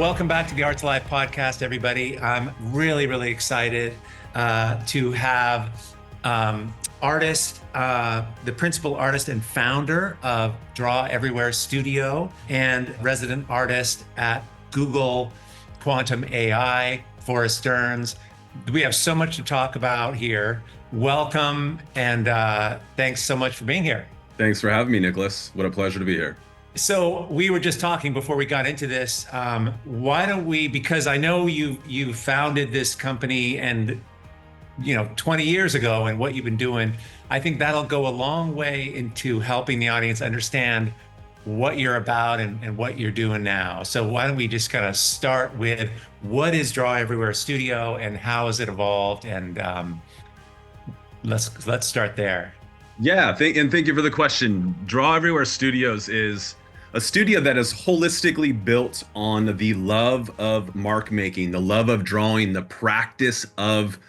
Welcome back to the Art2Life podcast, everybody. I'm really, really excited to have the principal artist and founder of Draw Everywhere Studio and resident artist at Google Quantum AI, for Stearns. We have so much to talk about here. Welcome, and thanks so much for being here. Thanks for having me, Nicholas. What a pleasure to be here. So we were just talking before we got into this. Why don't we? Because I know you founded this company, and 20 years ago, and what you've been doing. I think that'll go a long way into helping the audience understand what you're about and what you're doing now. So why don't we just kind of start with what is Draw Everywhere Studio and how has it evolved? And let's start there. Yeah, thank you for the question. Draw Everywhere Studios is a studio that is holistically built on the love of mark making, the love of drawing, the practice of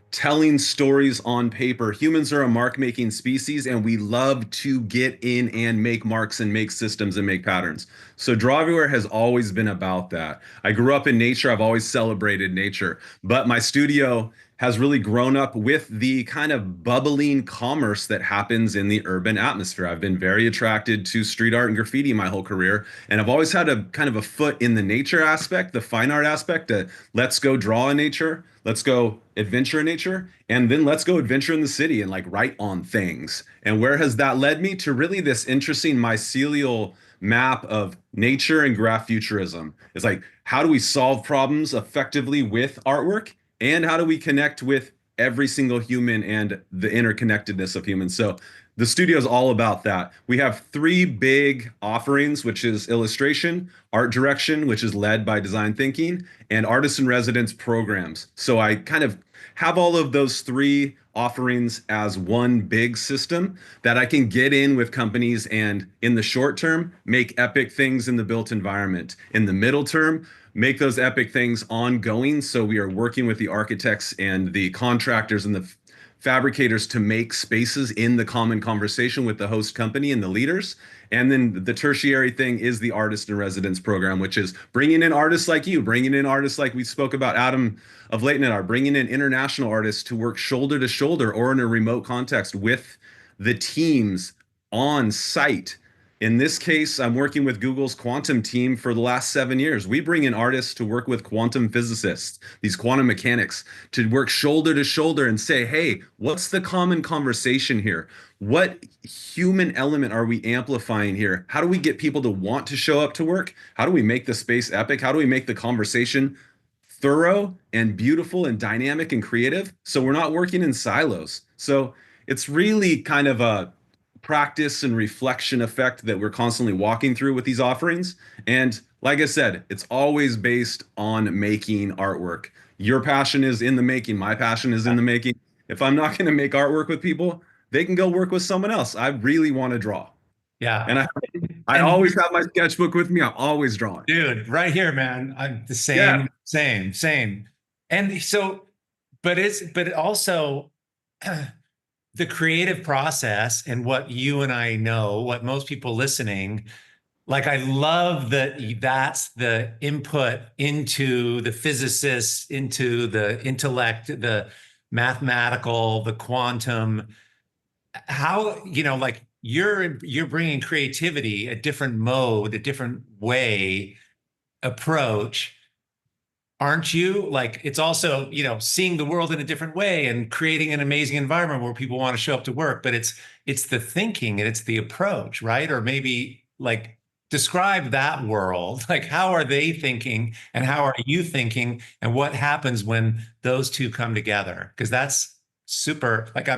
telling stories on paper. Humans are a mark making species, and we love to get in and make marks and make systems and make patterns. So Draw Everywhere has always been about that. I grew up in nature. I've always celebrated nature, but my studio has really grown up with the kind of bubbling commerce that happens in the urban atmosphere. I've been very attracted to street art and graffiti my whole career, and I've always had a kind of a foot in the nature aspect, the fine art aspect. Let's go draw in nature, let's go adventure in nature, and then let's go adventure in the city and like write on things. And where has that led me? To really this interesting mycelial map of nature and graph futurism. It's like, how do we solve problems effectively with artwork? And how do we connect with every single human and the interconnectedness of humans? So the studio is all about that. We have three big offerings, which is illustration, art direction, which is led by design thinking, and artist in residence programs. So I kind of have all of those three offerings as one big system that I can get in with companies and in the short term, make epic things in the built environment. In the middle term, make those epic things ongoing. So we are working with the architects and the contractors and the fabricators to make spaces in the common conversation with the host company and the leaders. And then the tertiary thing is the artist in residence program, which is bringing in artists like you, bringing in artists like we spoke about, Adam of Leighton and I, bringing in international artists to work shoulder to shoulder or in a remote context with the teams on site. In this case, I'm working with Google's quantum team for the last 7 years. We bring in artists to work with quantum physicists, these quantum mechanics, to work shoulder to shoulder and say, hey, what's the common conversation here? What human element are we amplifying here? How do we get people to want to show up to work? How do we make the space epic? How do we make the conversation thorough and beautiful and dynamic and creative? So we're not working in silos. So it's really kind of a practice and reflection effect that we're constantly walking through with these offerings. And like I said, it's always based on making artwork. Your passion is in the making. My passion is in the making. If I'm not going to make artwork with people, they can go work with someone else. I really want to draw. Yeah. And I always have my sketchbook with me. I'm always drawing. Dude, right here, man. I'm the same, same. And so, but also the creative process and what you and I know, what most people listening, like I love that that's the input into the physicists, into the intellect, the mathematical, the quantum, how, like you're bringing creativity, a different mode, a different way, approach. Aren't you? Like it's also, seeing the world in a different way and creating an amazing environment where people want to show up to work, but it's the thinking and it's the approach, right? Or maybe like describe that world. Like how are they thinking and how are you thinking and what happens when those two come together? Because that's super, like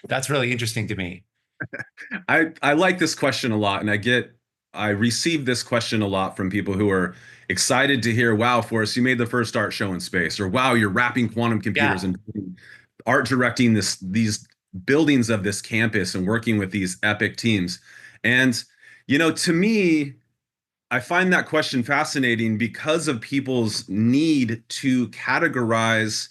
that's really interesting to me. I like this question a lot, and I receive this question a lot from people who are excited to hear, wow, Forrest, you made the first art show in space, or wow, you're wrapping quantum computers and art directing these buildings of this campus and working with these epic teams. And, to me, I find that question fascinating because of people's need to categorize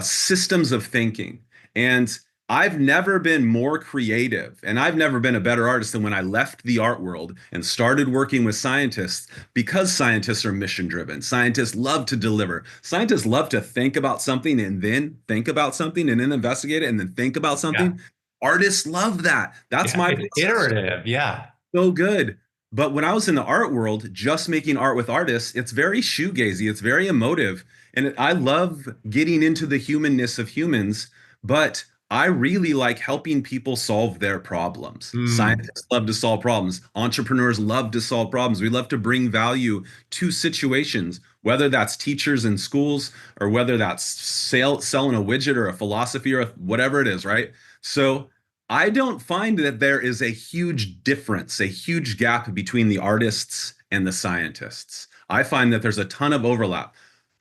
systems of thinking. And I've never been more creative and I've never been a better artist than when I left the art world and started working with scientists because scientists are mission driven. Scientists love to deliver. Scientists love to think about something and then think about something and then investigate it and then think about Yeah. something. Artists love that. That's Yeah. my It's process. iterative. Yeah. So good. But when I was in the art world, just making art with artists, it's very shoegazy. It's very emotive. And I love getting into the humanness of humans, but I really like helping people solve their problems. Mm. Scientists love to solve problems. Entrepreneurs love to solve problems. We love to bring value to situations, whether that's teachers in schools or whether that's selling a widget or a philosophy or whatever it is, right? So I don't find that there is a huge difference, a huge gap between the artists and the scientists. I find that there's a ton of overlap.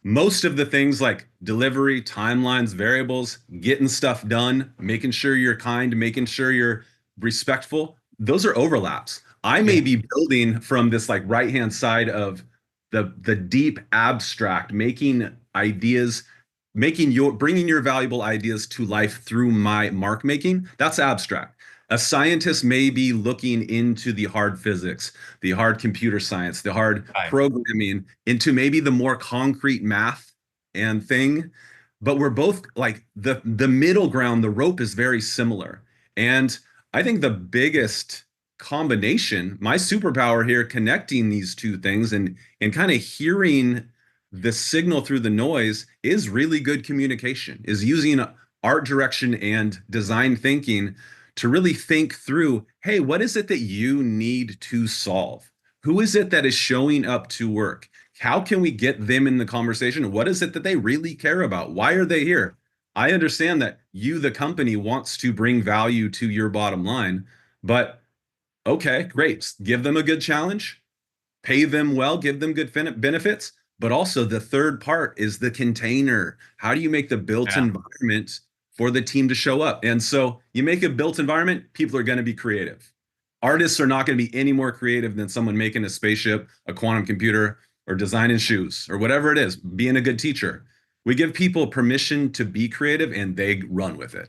Most of the things like delivery, timelines, variables, getting stuff done, making sure you're kind, making sure you're respectful, those are overlaps. I may Yeah. be building from this like right-hand side of the deep abstract, making ideas, making your bringing your valuable ideas to life through my mark making. That's abstract. A scientist may be looking into the hard physics, the hard computer science, the hard Right. programming, into maybe the more concrete math and thing. But we're both like the middle ground, the rope is very similar. And I think the biggest combination, my superpower here, connecting these two things and kind of hearing the signal through the noise is really good communication, is using art direction and design thinking to really think through, hey, what is it that you need to solve? Who is it that is showing up to work? How can we get them in the conversation? What is it that they really care about? Why are they here? I understand that you, the company, wants to bring value to your bottom line, but okay, great. Give them a good challenge, pay them well, give them good benefits. But also, the third part is the container. How do you make the built Yeah. environment for the team to show up? And so, you make a built environment, people are going to be creative. Artists are not going to be any more creative than someone making a spaceship, a quantum computer, or designing shoes, or whatever it is, being a good teacher. We give people permission to be creative and they run with it.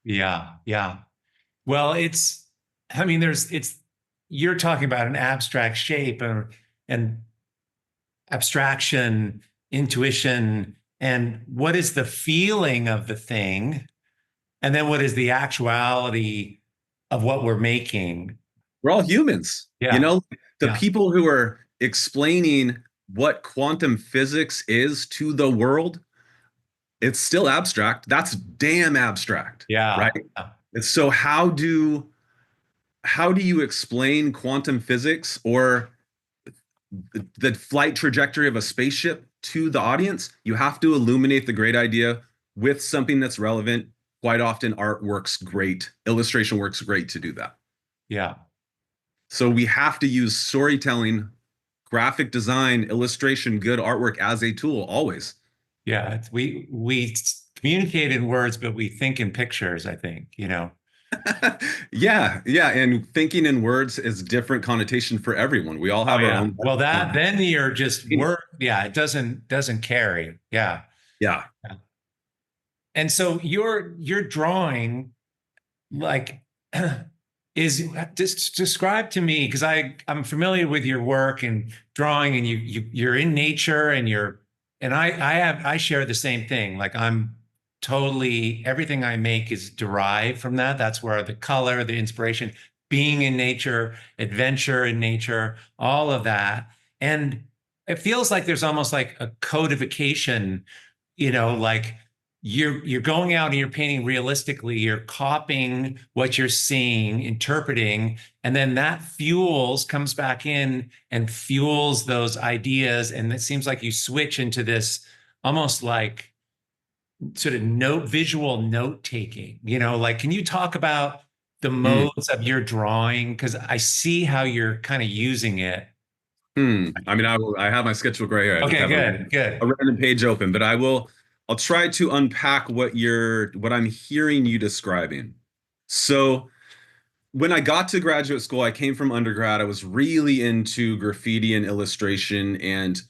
Yeah. Yeah. Well, I mean, you're talking about an abstract shape and abstraction, intuition, and what is the feeling of the thing? And then what is the actuality of what we're making? We're all humans. Yeah. The Yeah. people who are explaining what quantum physics is to the world, it's still abstract. That's damn abstract, Yeah. right? And so how do you explain quantum physics or the flight trajectory of a spaceship to the audience? You have to illuminate the great idea with something that's relevant. Quite often art works great, illustration works great to do that. Yeah. So we have to use storytelling, graphic design, illustration, good artwork as a tool always. Yeah. We communicate in words, but we think in pictures, I think. Yeah, and thinking in words is different connotation for everyone. We all Oh have our yeah. own. Well, then you're just work. Yeah, it doesn't carry. Yeah. Yeah. Yeah. And so your drawing, like, is just describe to me, because I'm familiar with your work and drawing, and you're in nature, and I share the same thing. Like, I'm totally, everything I make is derived from that. That's where the color, the inspiration, being in nature, adventure in nature, all of that. And it feels like there's almost like a codification, like you're going out and you're painting realistically, you're copying what you're seeing, interpreting, and then that comes back in and fuels those ideas. And it seems like you switch into this almost like sort of visual note taking, like, can you talk about the Hmm. modes of your drawing? Because I see how you're kind of using it. I mean, I have my sketchbook right here. I just Okay, have good, a good. random page open, but I'll try to unpack what I'm hearing you describing. So when I got to graduate school, I came from undergrad. I was really into graffiti and illustration and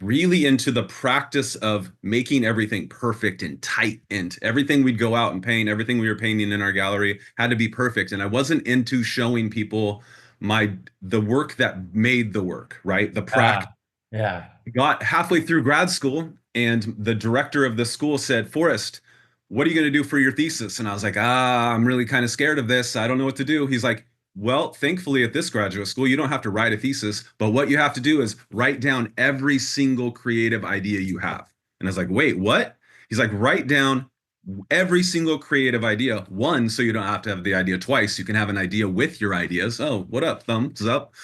really into the practice of making everything perfect and tight, and everything we'd go out and paint, everything we were painting in our gallery had to be perfect. And I wasn't into showing people the work that made the work, right? The practice. Yeah. Got halfway through grad school, and the director of the school said, Forrest, what are you going to do for your thesis? And I was like, I'm really kind of scared of this. I don't know what to do. He's like, well, thankfully at this graduate school, you don't have to write a thesis, but what you have to do is write down every single creative idea you have. And I was like, wait, what? He's like, write down every single creative idea. One, so you don't have to have the idea twice. You can have an idea with your ideas. Oh, what up? Thumbs up.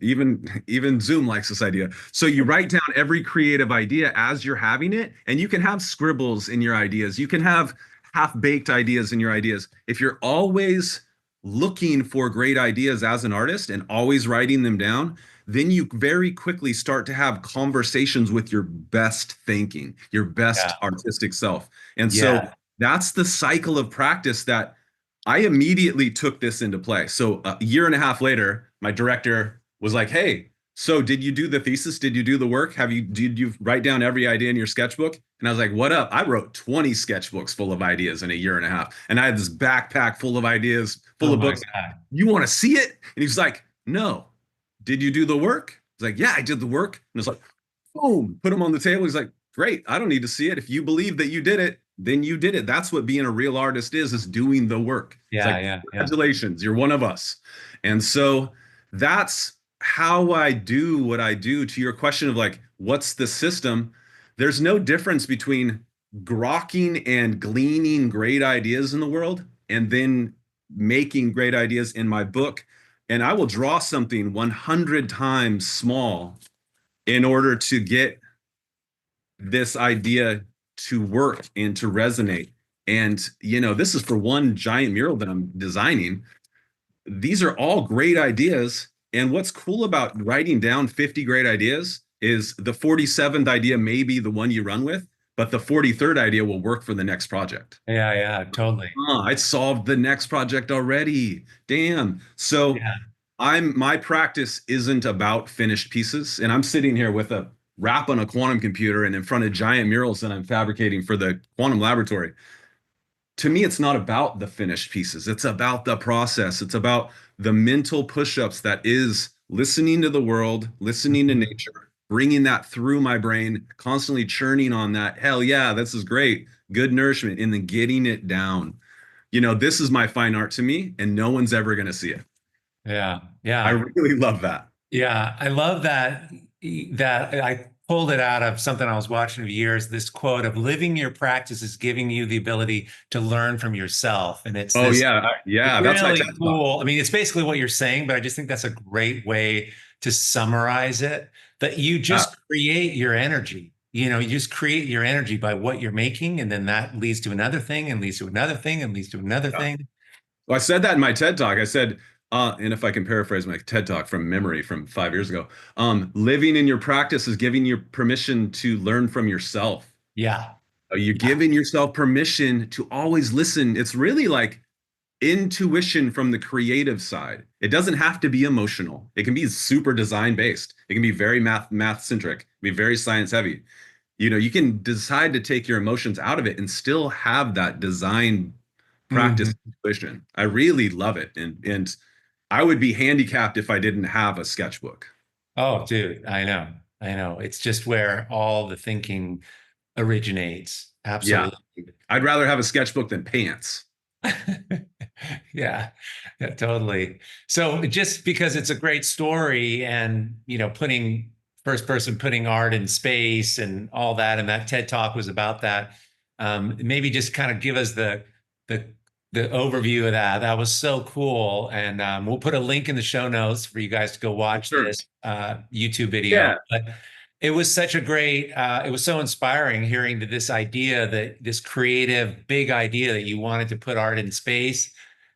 Even Zoom likes this idea. So you write down every creative idea as you're having it, and you can have scribbles in your ideas. You can have half-baked ideas in your ideas. If you're always looking for great ideas as an artist and always writing them down, then you very quickly start to have conversations with your best thinking, your best Yeah. artistic self. And so Yeah. that's the cycle of practice that I immediately took this into play. So a year and a half later, my director was like, hey, so did you do the thesis? Did you do the work? Did you write down every idea in your sketchbook? And I was like, what up? I wrote 20 sketchbooks full of ideas in a year and a half. And I had this backpack full of ideas, full Oh of my books. God. You want to see it? And he's like, no. Did you do the work? He's like, yeah, I did the work. And it's like, boom, put them on the table. He's like, great. I don't need to see it. If you believe that you did it, then you did it. That's what being a real artist is doing the work. It's Yeah. like, Yeah. Yeah. congratulations, you're one of us. And so that's how I do what I do. To your question of like, what's the system? There's no difference between grokking and gleaning great ideas in the world and then making great ideas in my book. And I will draw something 100 times small in order to get this idea to work and to resonate. And, this is for one giant mural that I'm designing. These are all great ideas. And what's cool about writing down 50 great ideas is the 47th idea may be the one you run with, but the 43rd idea will work for the next project. Yeah. Yeah. Totally. I solved the next project already. Damn. So Yeah. my practice isn't about finished pieces. And I'm sitting here with a wrap on a quantum computer and in front of giant murals that I'm fabricating for the quantum laboratory. To me, it's not about the finished pieces. It's about the process. It's about the mental push-ups that is listening to the world, listening to Mhm. nature, bringing that through my brain, constantly churning on that. Hell yeah, this is great. Good nourishment, and then getting it down. This is my fine art to me, and no one's ever going to see it. Yeah. I Yeah. really love that. Yeah, I love that I pulled it out of something I was watching for years, this quote of living your practice is giving you the ability to learn from yourself. And it's Oh this yeah, yeah, that's my really TED Talk. cool. I mean, it's basically what you're saying, but I just think that's a great way to summarize it. That you Yeah. just create your energy. You just create your energy by what you're making, and then that leads to another thing, and leads to another thing, and leads to another Yeah. thing. Well, I said that in my TED Talk. I said, and if I can paraphrase my TED Talk from memory from 5 years ago, living in your practice is giving you permission to learn from yourself. Yeah. You're Yeah. giving yourself permission to always listen. It's really like intuition from the creative side. It doesn't have to be emotional. It can be super design based. It can be very math centric, be very science heavy. You can decide to take your emotions out of it and still have that design practice Mhm. intuition. I really love it. And I would be handicapped if I didn't have a sketchbook. Oh, dude, I know. I know. It's just where all the thinking originates. Yeah. Absolutely. I'd rather have a sketchbook than pants. Yeah, yeah, totally. So just because it's a great story and, putting first person, putting art in space and all that, and that TED Talk was about that. Maybe just kind of give us the the overview of that. That was so cool. And we'll put a link in the show notes for you guys to go watch Sure. this YouTube video. Yeah. But it was such a great, it was so inspiring hearing that this idea, that this creative big idea that you wanted to put art in space,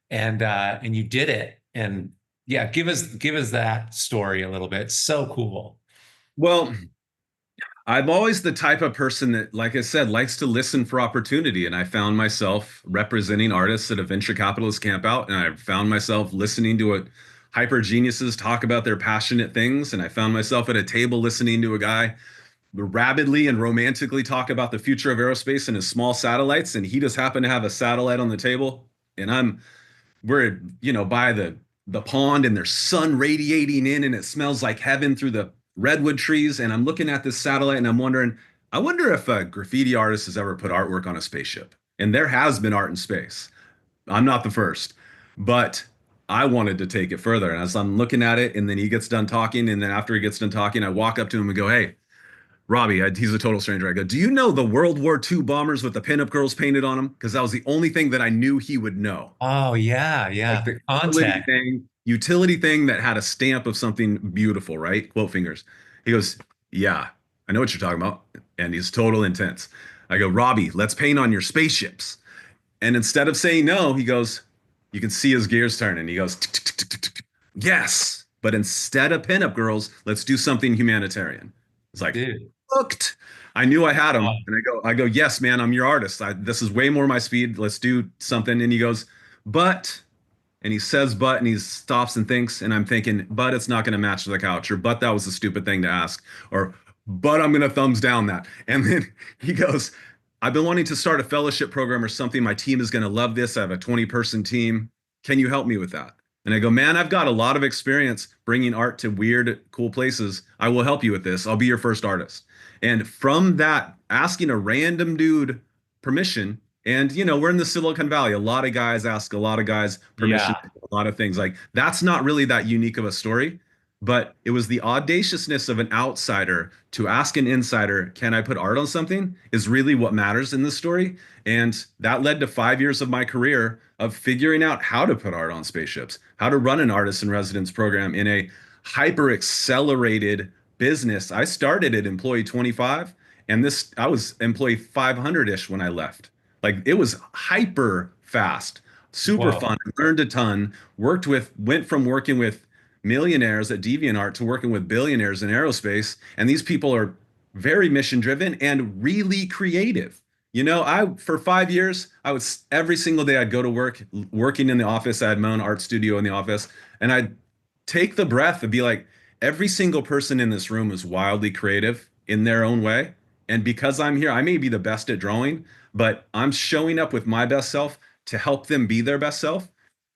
and you did it. And yeah, give us that story a little bit. So cool. Well, I'm always the type of person that, like I said, likes to listen for opportunity. And I found myself representing artists at a venture capitalist campout. And I found myself listening to a hyper geniuses talk about their passionate things. And I found myself at a table listening to a guy rabidly and romantically talk about the future of aerospace and his small satellites, and he just happened to have a satellite on the table, and we're by the pond, and there's sun radiating in, and it smells like heaven through the redwood trees, and I'm looking at this satellite, and I'm wondering, I wonder if a graffiti artist has ever put artwork on a spaceship. And there has been art in space. I'm not the first, but I wanted to take it further. And as I'm looking at it, and then he gets done talking, and then after he gets done talking, I walk up to him and go, "Hey, Robbie," he's a total stranger. I go, "Do you know the World War II bombers with the pinup girls painted on them?" Because that was the only thing that I knew he would know. Oh yeah, Like yeah. the Contact. utility thing that had a stamp of something beautiful, right? Quote fingers. He goes, "Yeah, I know what you're talking about." And he's total intense. I go, "Robbie, let's paint on your spaceships." And instead of saying no, he goes, you can see his gears turning. He goes, "Tick, tick, tick, tick, tick, tick. Yes. But instead of pinup girls, let's do something humanitarian." It's like, Dude. hooked. I knew I had him. Oh, And I go, "Yes, man, I'm your artist. This is way more my speed. Let's do something." And he goes, "But," and he says "but," and he stops and thinks, and I'm thinking, "But it's not going to match the couch," or "But that was a stupid thing to ask," or "But I'm going to thumbs down that." And then he goes, "I've been wanting to start a fellowship program or something. My team is going to love this. I have a 20-person team. Can you help me with that?" And I go, "Man, I've got a lot of experience bringing art to weird, cool places. I will help you with this. I'll be your first artist." And from that, asking a random dude permission, and we're in the Silicon Valley. A lot of guys ask a lot of guys permission, yeah. a lot of things. Like that's not really that unique of a story, but it was the audaciousness of an outsider to ask an insider, "Can I put art on something?" is really what matters in this story. And that led to 5 years of my career of figuring out how to put art on spaceships, how to run an artist in residence program in a hyper accelerated business. I started at employee 25, and this I was employee 500-ish when I left. Like it was hyper fast, super Whoa. fun. Learned a ton. Went from working with millionaires at DeviantArt to working with billionaires in aerospace. And these people are very mission driven and really creative. I for 5 years, I was every single day I'd go to work, working in the office. I had my own art studio in the office, and I'd take the breath and be like, every single person in this room is wildly creative in their own way. And because I'm here, I may be the best at drawing, but I'm showing up with my best self to help them be their best self.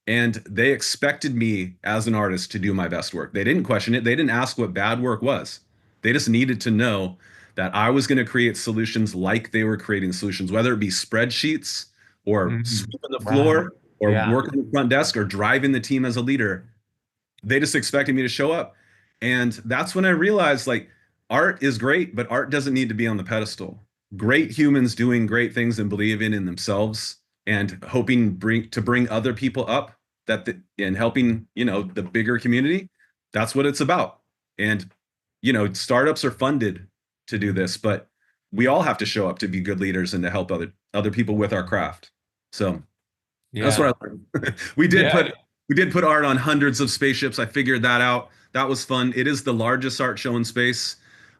And they expected me as an artist to do my best work. They didn't question it. They didn't ask what bad work was. They just needed to know that I was going to create solutions like they were creating solutions, whether it be spreadsheets or Mhm. sweeping the Wow. floor or Yeah. working the front desk or driving the team as a leader. They just expected me to show up. And that's when I realized like art is great, but art doesn't need to be on the pedestal. Great humans doing great things and believing in themselves and hoping bring other people up and helping, the bigger community. That's what it's about. And, startups are funded to do this, but we all have to show up to be good leaders and to help other people with our craft. So that's Yeah. what I learned. We did Yeah. put we did put art on hundreds of spaceships. I figured that out. That was fun. It is the largest art show in space.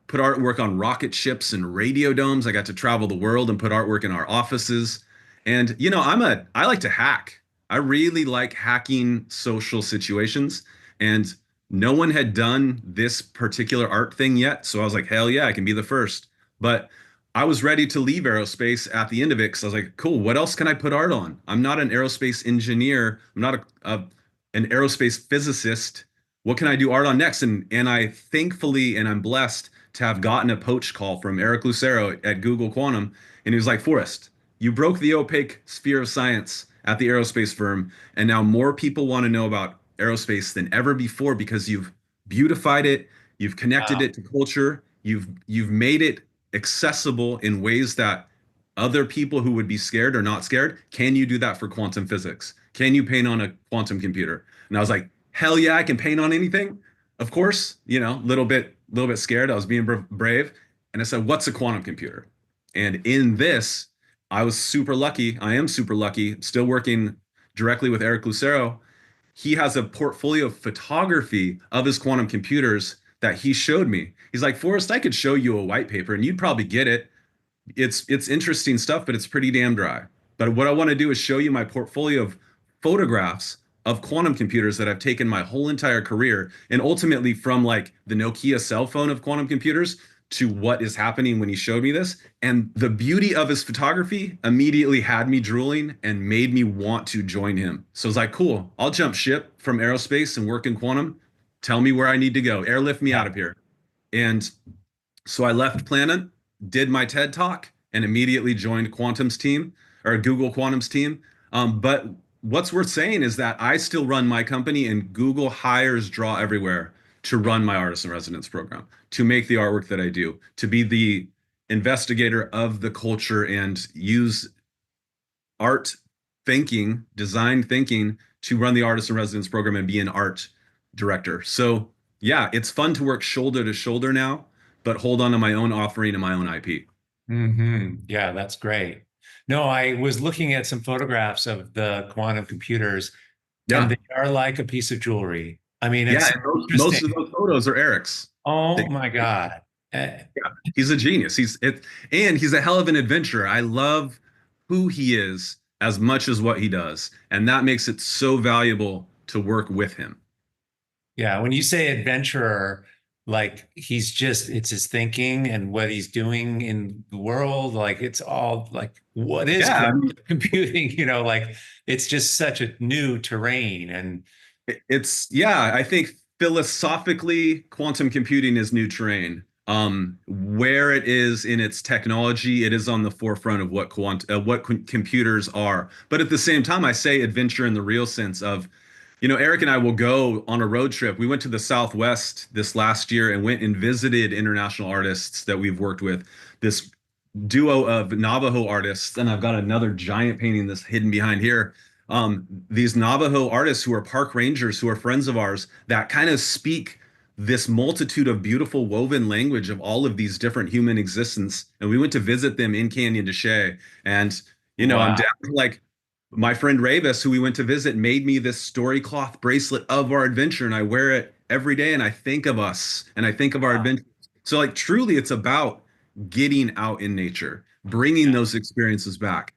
Put artwork on rocket ships and radio domes. I got to travel the world and put artwork in our offices. And I like to hack. I really like hacking social situations. And no one had done this particular art thing yet. So I was like, hell yeah, I can be the first. But I was ready to leave aerospace at the end of it because I was like, cool, what else can I put art on? I'm not an aerospace engineer. I'm not an aerospace physicist. What can I do art on next? And I thankfully, and I'm blessed to have gotten a poach call from Eric Lucero at Google Quantum. And he was like, "Forrest, you broke the opaque sphere of science at the aerospace firm. And now more people want to know about aerospace than ever before because you've beautified it, you've connected Wow. it to culture, you've made it accessible in ways that other people who would be scared are not scared. Can you do that for quantum physics? Can you paint on a quantum computer?" And I was like, hell yeah, I can paint on anything. Of course, little bit scared. I was being brave. And I said, "What's a quantum computer?" And in this, I was super lucky. I am super lucky, still working directly with Eric Lucero. He has a portfolio of photography of his quantum computers that he showed me. He's like, "Forrest, I could show you a white paper and you'd probably get it. It's interesting stuff, but it's pretty damn dry. But what I want to do is show you my portfolio of photographs of quantum computers that I've taken my whole entire career, and ultimately from like the Nokia cell phone of quantum computers to what is happening when he showed me this. And the beauty of his photography immediately had me drooling and made me want to join him. So I was like, cool, I'll jump ship from aerospace and work in quantum. Tell me where I need to go. Airlift me out Yeah. of here. And so I left Planet, did my TED talk, and immediately joined Quantum's team or Google Quantum's team. But what's worth saying is that I still run my company, and Google hires Draw Everywhere to run my artist in residence program, to make the artwork that I do, to be the investigator of the culture and use art thinking, design thinking to run the artist in residence program and be an art director. So yeah, it's fun to work shoulder to shoulder now, but hold on to my own offering and my own IP. Yeah, that's great. No, I was looking at some photographs of the quantum computers, and Yeah. they are like a piece of jewelry. I mean, Yeah. it's And most of interesting. those photos are Eric's. Oh They- my God. Eh, yeah, he's a genius. And he's a hell of an adventurer. I love who he is as much as what he does. And that makes it so valuable to work with him. yeah, when you say adventurer, like it's his thinking and what he's doing in the world. Like it's all like, what is Yeah. quantum computing? Like it's just such a new terrain. And Yeah, I think philosophically, quantum computing is new terrain. Where it is in its technology, it is on the forefront of what computers are. But at the same time, I say adventure in the real sense of, Eric and I will go on a road trip. We went to the Southwest this last year and went and visited international artists that we've worked with. This duo of Navajo artists, and I've got another giant painting that's hidden behind here. These Navajo artists who are park rangers, who are friends of ours, that kind of speak this multitude of beautiful woven language of all of these different human existence. And we went to visit them in Canyon de Chelly. And, I'm wow. down to like my friend Ravis, who we went to visit, made me this story cloth bracelet of our adventure. And I wear it every day. And I think of us and I think of our Wow. adventure. So, like, truly, it's about getting out in nature, bringing Yeah. those experiences back,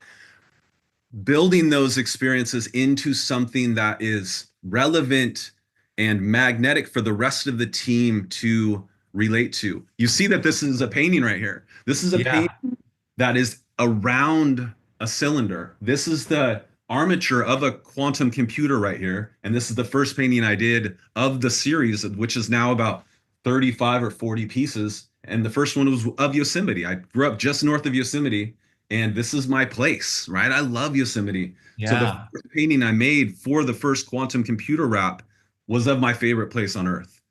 building those experiences into something that is relevant and magnetic for the rest of the team to relate to. You see that this is a painting right here. This is a Yeah. painting that is around a cylinder. This is the armature of a quantum computer right here. And this is the first painting I did of the series, which is now about 35 or 40 pieces. And the first one was of Yosemite. I grew up just north of Yosemite, and this is my place, right? I love Yosemite. So the Yeah. first painting I made for the first quantum computer wrap was of my favorite place on earth.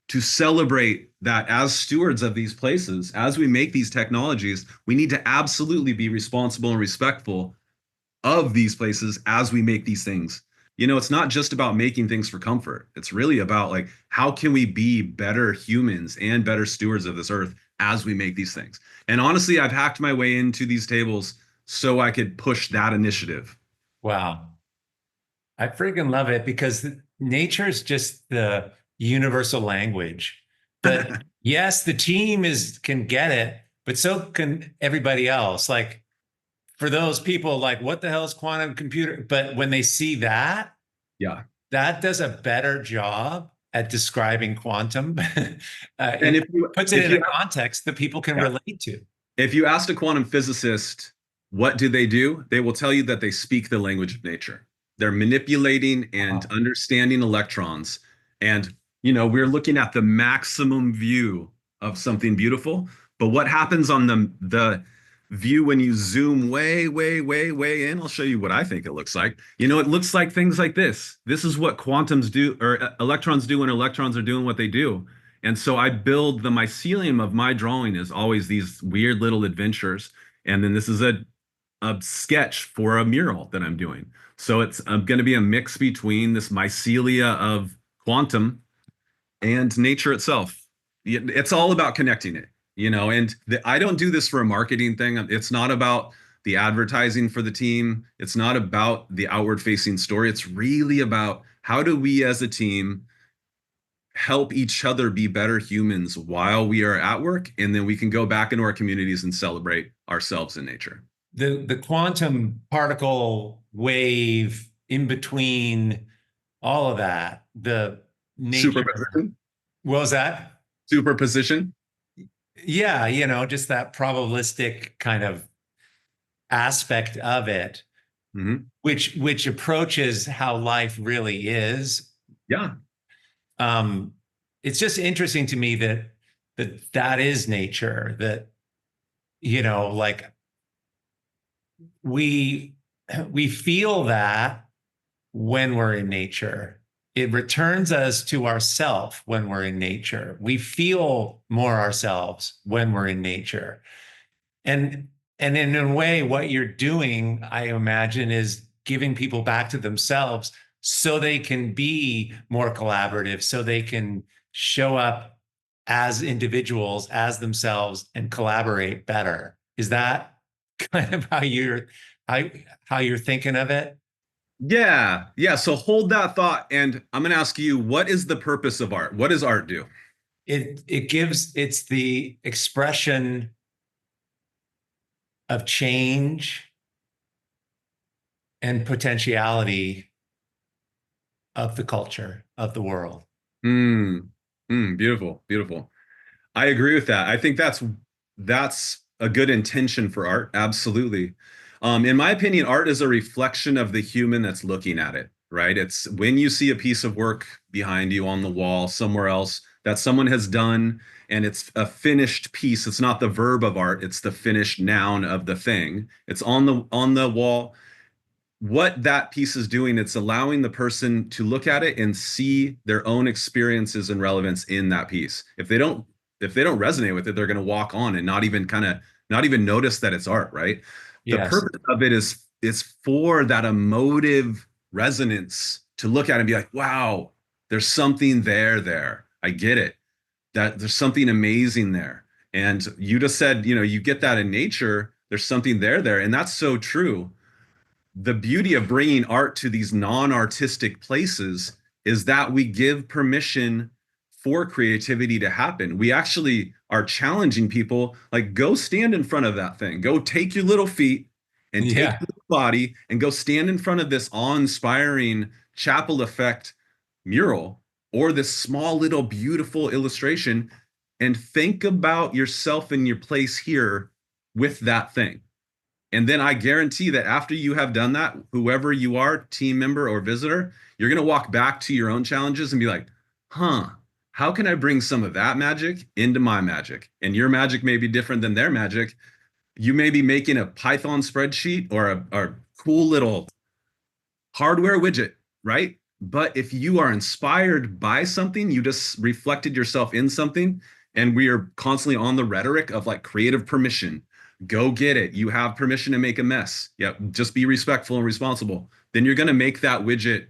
To celebrate that as stewards of these places, as we make these technologies, we need to absolutely be responsible and respectful of these places as we make these things. It's not just about making things for comfort. It's really about like, how can we be better humans and better stewards of this earth as we make these things? And honestly, I've hacked my way into these tables so I could push that initiative. Wow. I freaking love it because nature is just the universal language. That yes, the team can get it, but so can everybody else. Like for those people, like what the hell is quantum computer? But when they see that, Yeah. that does a better job at describing quantum. And It puts it if in a you context that people can yeah. relate to. If you asked a quantum physicist, what do? They will tell you that they speak the language of nature. They're manipulating and Wow. understanding electrons. And, we're looking at the maximum view of something beautiful. But what happens on the view when you zoom way, way, way, way in? I'll show you what I think it looks like. It looks like things like this. This is what quantums do, or electrons do when electrons are doing what they do. And so I build the mycelium of my drawing is always these weird little adventures. And then this is a sketch for a mural that I'm doing. So it's going to be a mix between this mycelia of quantum and nature itself. It's all about connecting it, and I don't do this for a marketing thing. It's not about the advertising for the team. It's not about the outward facing story. It's really about how do we as a team help each other be better humans while we are at work, and then we can go back into our communities and celebrate ourselves in nature. The quantum particle wave in between all of that, the nature. Superposition. What was that? Superposition. Yeah, just that probabilistic kind of aspect of it, Hmm. which approaches how life really is. Yeah. Um, it's just interesting to me that is nature, that, like we we feel that when we're in nature. It returns us to ourself when we're in nature. We feel more ourselves when we're in nature. And and in a way, what you're doing, I imagine, is giving people back to themselves so they can be more collaborative, so they can show up as individuals, as themselves, and collaborate better. Is that kind of how, how you're thinking of it? Yeah. Yeah. So hold that thought. And I'm going to ask you, what is the purpose of art? What does art do? It's the expression of change and potentiality of the culture of the world. Mm, beautiful. Beautiful. I agree with that. I think that's a good intention for art. Absolutely. In my opinion, art is a reflection of the human that's looking at it, right? It's when you see a piece of work behind you on the wall somewhere else that someone has done and it's a finished piece. It's not the verb of art, it's the finished noun of the thing. It's on the wall. What that piece is doing, it's allowing the person to look at it and see their own experiences and relevance in that piece. If they don't resonate with it, they're going to walk on and not even notice that it's art, right? The Yes. purpose of it is for that emotive resonance to look at it and be like, wow, there's something there. I get it. That there's something amazing there. And you just said, you get that in nature, there's something there. And that's so true. The beauty of bringing art to these non-artistic places is that we give permission for creativity to happen. We actually are challenging people, like, go stand in front of that thing, go take your little feet and take Yeah. your body and go stand in front of this awe-inspiring chapel effect mural or this small little beautiful illustration and think about yourself and your place here with that thing. And then I guarantee that after you have done that, whoever you are, team member or visitor, you're going to walk back to your own challenges and be like, huh, how can I bring some of that magic into my magic? And your magic may be different than their magic. You may be making a Python spreadsheet or a cool little hardware widget, right? But if you are inspired by something, you just reflected yourself in something, and we are constantly on the rhetoric of like creative permission. Go get it. You have permission to make a mess. Yep. Just be respectful and responsible. Then you're going to make that widget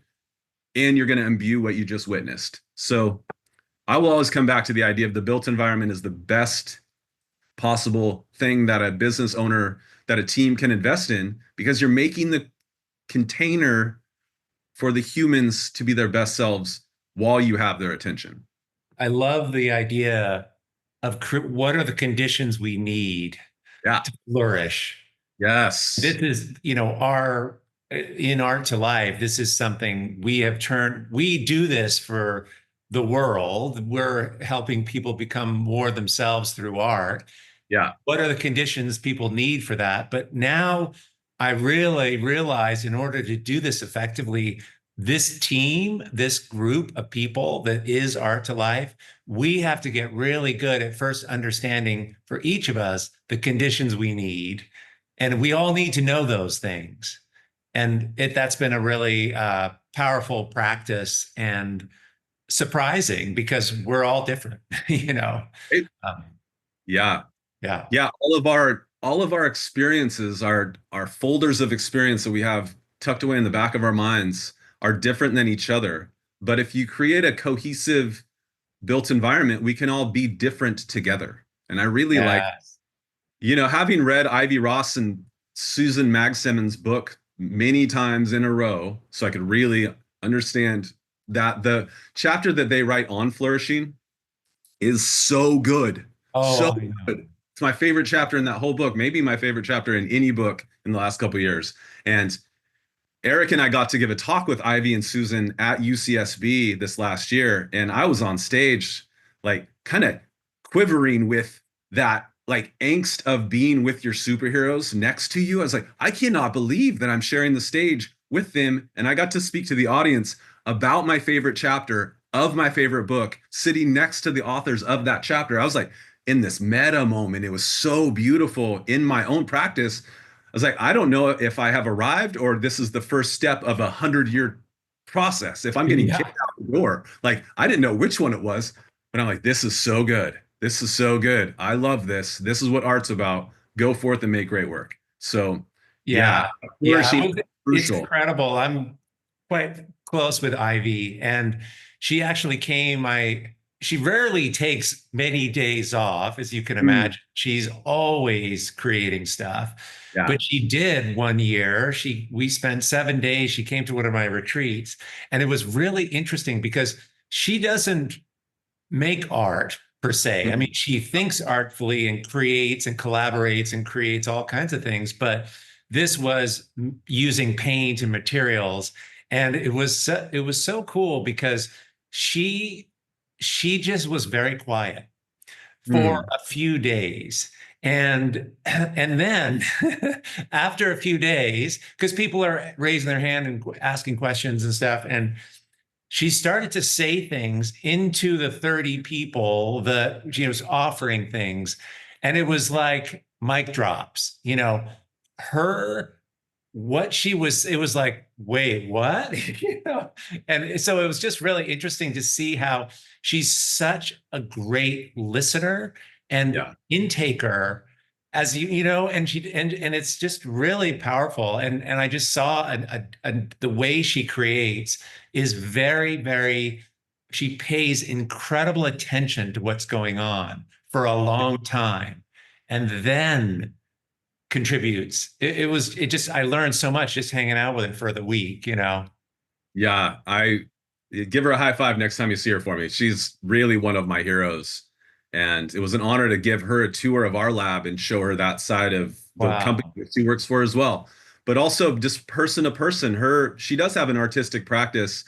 and you're going to imbue what you just witnessed. So I will always come back to the idea of the built environment is the best possible thing that a business owner, that a team can invest in because you're making the container for the humans to be their best selves while you have their attention. I love the idea of what are the conditions we need Yeah. to flourish. This Yes. is, our in Art2Life, this is something we do this for the world. We're helping people become more themselves through art. Yeah. What are the conditions people need for that? But now I really realize in order to do this effectively, this team, this group of people that is Art2Life, we have to get really good at first understanding for each of us the conditions we need. And we all need to know those things. And that's been a really powerful practice and surprising because we're all different, you know. It, Um, yeah. yeah. Yeah. All of our experiences, our folders of experience that we have tucked away in the back of our minds are different than each other. But if you create a cohesive built environment, we can all be different together. And I really like, Yes. having read Ivy Ross and Susan Magsimmons' book many times in a row, so I could really understand that the chapter that they write on flourishing is so good. So Oh, I know. good. It's my favorite chapter in that whole book, maybe my favorite chapter in any book in the last couple of years. And Eric and I got to give a talk with Ivy and Susan at UCSB this last year, and I was on stage, like kind of quivering with that like angst of being with your superheroes next to you. I was like, I cannot believe that I'm sharing the stage with them. And I got to speak to the audience about my favorite chapter of my favorite book, sitting next to the authors of that chapter. I was like, in this meta moment, it was so beautiful in my own practice. I was like, I don't know if I have arrived or this is the first step of a 100-year process. If I'm getting kicked Yeah. out the door, like I didn't know which one it was, but I'm like, this is so good. This is so good. I love this. This is what art's about. Go forth and make great work. So, yeah, Yeah. Yeah. flourishing Well, it's crucial. incredible. I'm quite close with Ivy, and she actually came. She rarely takes many days off, as you can Mm, imagine. She's always creating stuff. yeah. But she did one year. We spent 7 days. She came to one of my retreats, and it was really interesting because she doesn't make art per se. I mean, Mm, she thinks artfully and creates and collaborates and creates all kinds of things, but this was using paint and materials, and it was so cool because she she just was very quiet for mm. a few days. And then after a few days, because people are raising their hand and asking questions and stuff, and she started to say things into the 30 people that she was offering things. And it was like mic drops, her, what she was, it was like, wait, what? And so it was just really interesting to see how she's such a great listener and Yeah. intaker as and it's just really powerful. And I just saw the way she creates is very, very, she pays incredible attention to what's going on for a long time and then contributes. I learned so much just hanging out with her for the week. Yeah. I give her a high five next time you see her for me. She's really one of my heroes. And it was an honor to give her a tour of our lab and show her that side of the company Wow. that she works for as well. But also just person to person, she does have an artistic practice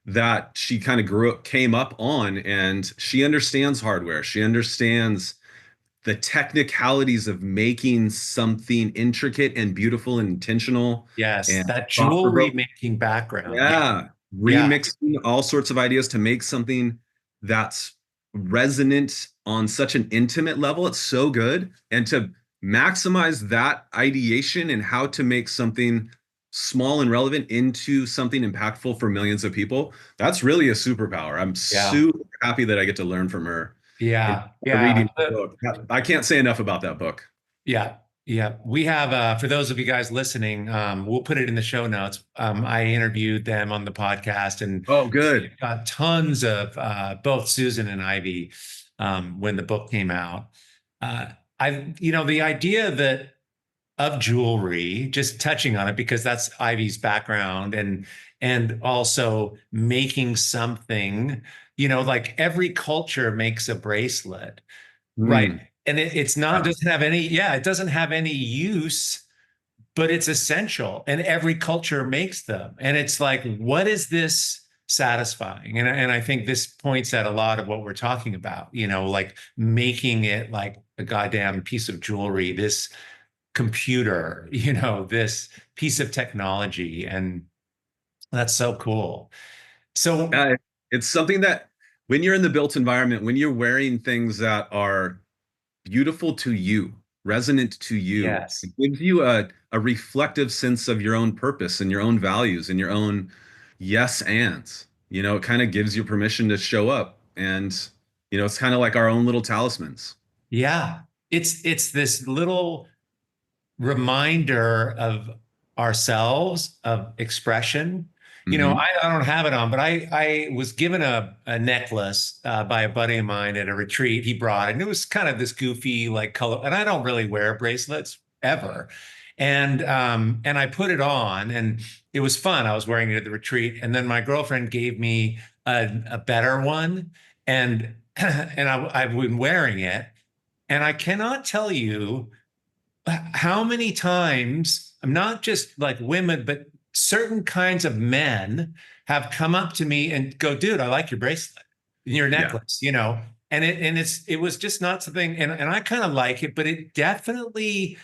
that she kind of came up on, and she understands hardware. She understands the technicalities of making something intricate and beautiful and intentional Yes, and that jewelry thought-provoking. making background. Yeah. Yeah, Yeah. remixing all sorts of ideas to make something that's resonant on such an intimate level. It's so good. And to maximize that ideation and how to make something small and relevant into something impactful for millions of people, that's really a superpower. I'm Yeah. super happy that I get to learn from her in Yeah. Yeah. reading the book. I can't say enough about that book. Yeah. Yeah. We have, for those of you guys listening, we'll put it in the show notes. I interviewed them on the podcast and Oh, good. got tons of both Susan and Ivy when the book came out. Uh, the idea that of jewelry, just touching on it because that's Ivy's background, and also making something, like every culture makes a bracelet, right? Mm, And it's not yeah, doesn't have any, yeah, it doesn't have any use, but it's essential, and every culture makes them. And it's like, what is this satisfying? And I think this points at a lot of what we're talking about, like making it like a goddamn piece of jewelry, this computer, this piece of technology. And that's so cool. So, yeah, it's something that when you're in the built environment, when you're wearing things that are beautiful to you, resonant to you, yes. it gives you a reflective sense of your own purpose and your own values and your own yes ands. It kind of gives you permission to show up. And, it's kind of like our own little talismans. Yeah. It's this little reminder of ourselves, of expression. Hmm. I don't have it on, but I was given a necklace by a buddy of mine at a retreat. He brought it, and it was kind of this goofy like color. And I don't really wear bracelets ever. And I put it on, and it was fun. I was wearing it at the retreat, and then my girlfriend gave me a better one, and I've been wearing it, and I cannot tell you how many times, not just like women, but certain kinds of men have come up to me and go, dude, I like your bracelet, your Yeah. necklace, it was just not something, and I kind of like it, but it definitely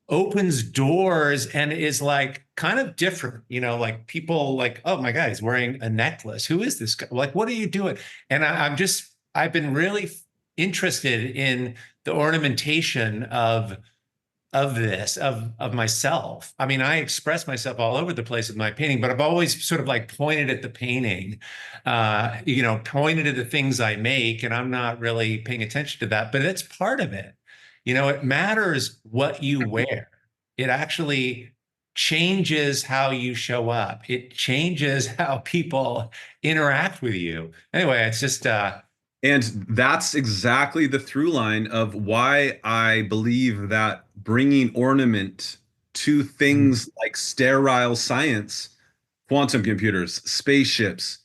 opens doors and is like kind of different, like people like, oh my God, he's wearing a necklace. Who is this guy? Like, what are you doing? And I've been really interested in the ornamentation of myself. I mean, I express myself all over the place with my painting, but I've always sort of like pointed at the painting, pointed at the things I make, and I'm not really paying attention to that, but it's part of it. It matters what you wear. It actually changes how you show up. It changes how people interact with you. Anyway, it's just And that's exactly the through line of why I believe that bringing ornament to things like sterile science, quantum computers, spaceships,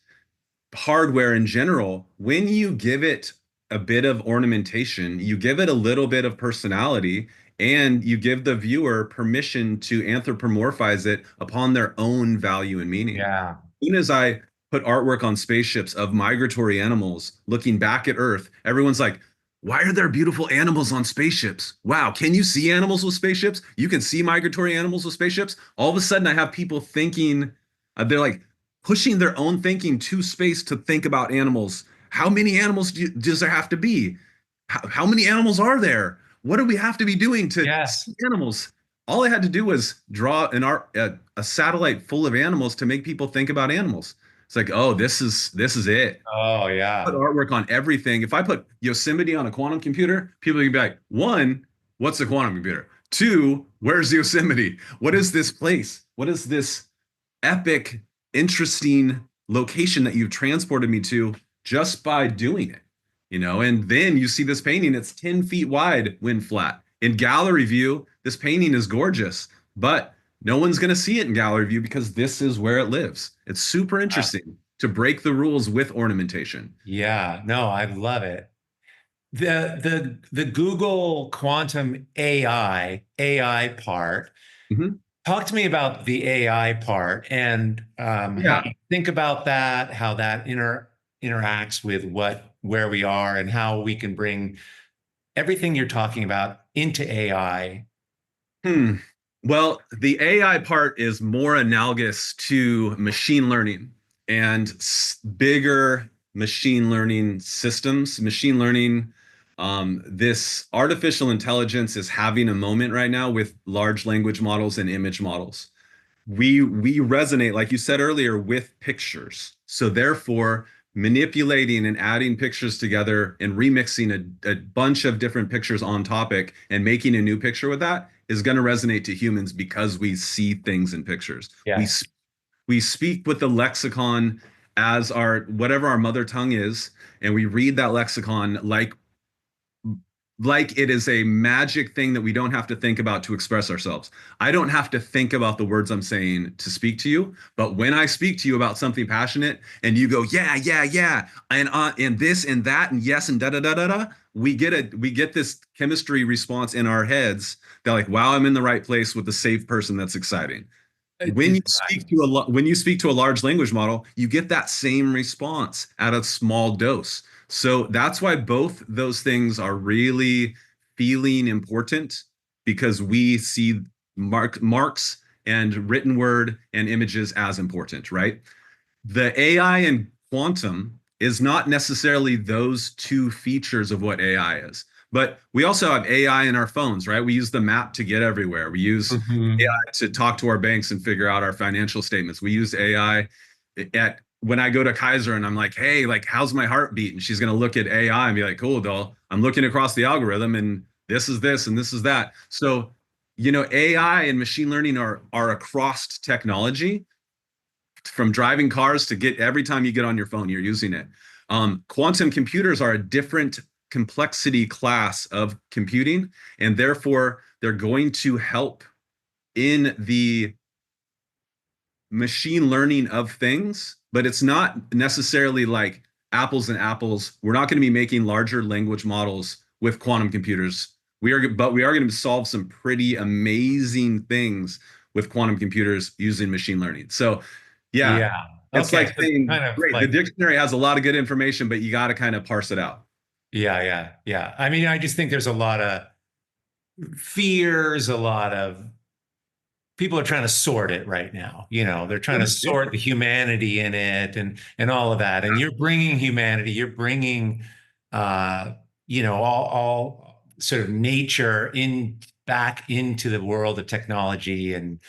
hardware in general, when you give it a bit of ornamentation, you give it a little bit of personality, and you give the viewer permission to anthropomorphize it upon their own value and meaning. yeah. As soon as I put artwork on spaceships of migratory animals looking back at Earth, everyone's like, why are there beautiful animals on spaceships? Wow, can you see animals with spaceships? You can see migratory animals with spaceships. All of a sudden, I have people thinking, they're like pushing their own thinking to space to think about animals. How many animals does there have to be? How many animals are there? What do we have to be doing to Yes. see animals? All I had to do was draw a satellite full of animals to make people think about animals. It's like, oh, this is it. Oh Put yeah. artwork on everything. If I put Yosemite on a quantum computer, people can be like, one, what's a quantum computer? Two, where's Yosemite? What is this place? What is this epic, interesting location that you've transported me to just by doing it? And then you see this painting, it's 10 feet wide when flat. In gallery view, this painting is gorgeous, but no one's going to see it in gallery view because this is where it lives. It's super interesting to break the rules with ornamentation. Yeah, no, I love it. The Google quantum AI part. Mhm. Talk to me about the AI part and how Yeah. you think about that, how that interacts with where we are, and how we can bring everything you're talking about into AI. Hmm. Well, the AI part is more analogous to machine learning and bigger machine learning systems. Machine learning, this artificial intelligence is having a moment right now with large language models and image models. We resonate, like you said earlier, with pictures. So therefore, manipulating and adding pictures together and remixing a bunch of different pictures on topic and making a new picture with that is going to resonate to humans because we see things in pictures. Yes. We speak with the lexicon as our whatever our mother tongue is, and we read that lexicon like it is a magic thing that we don't have to think about to express ourselves. I don't have to think about the words I'm saying to speak to you, but when I speak to you about something passionate and you go, yeah, yeah, yeah, and this and that and yes and da da da da da, we get this chemistry response in our heads that like, wow, I'm in the right place with the safe person that's exciting. Right. When you speak to a large language model, you get that same response at a small dose. So that's why both those things are really feeling important because we see marks and written word and images as important, right? The AI and quantum is not necessarily those two features of what AI is. But we also have AI in our phones, right? We use the map to get everywhere. We use Mhm. AI to talk to our banks and figure out our financial statements. We use AI at when I go to Kaiser and I'm like, hey, like, how's my heartbeat? And she's going to look at AI and be like, cool, doll. I'm looking across the algorithm and this is this and this is that. So, AI and machine learning are across technology from driving cars to get every time you get on your phone, you're using it. Quantum computers are a different complexity class of computing, and therefore they're going to help in the machine learning of things, but it's not necessarily like apples and apples. We're not going to be making larger language models with quantum computers. But we are going to solve some pretty amazing things with quantum computers using machine learning. So, yeah, Yeah. it's Okay. like So saying, kind of great, the like dictionary has a lot of good information, but you got to kind of parse it out. Yeah, yeah, yeah. I mean, I just think there's a lot of fears, a lot of people are trying to sort it right now. They're trying to Yeah. sort the humanity in it and all of that. And you're bringing humanity, you're bringing uh, all sort of nature in back into the world of technology and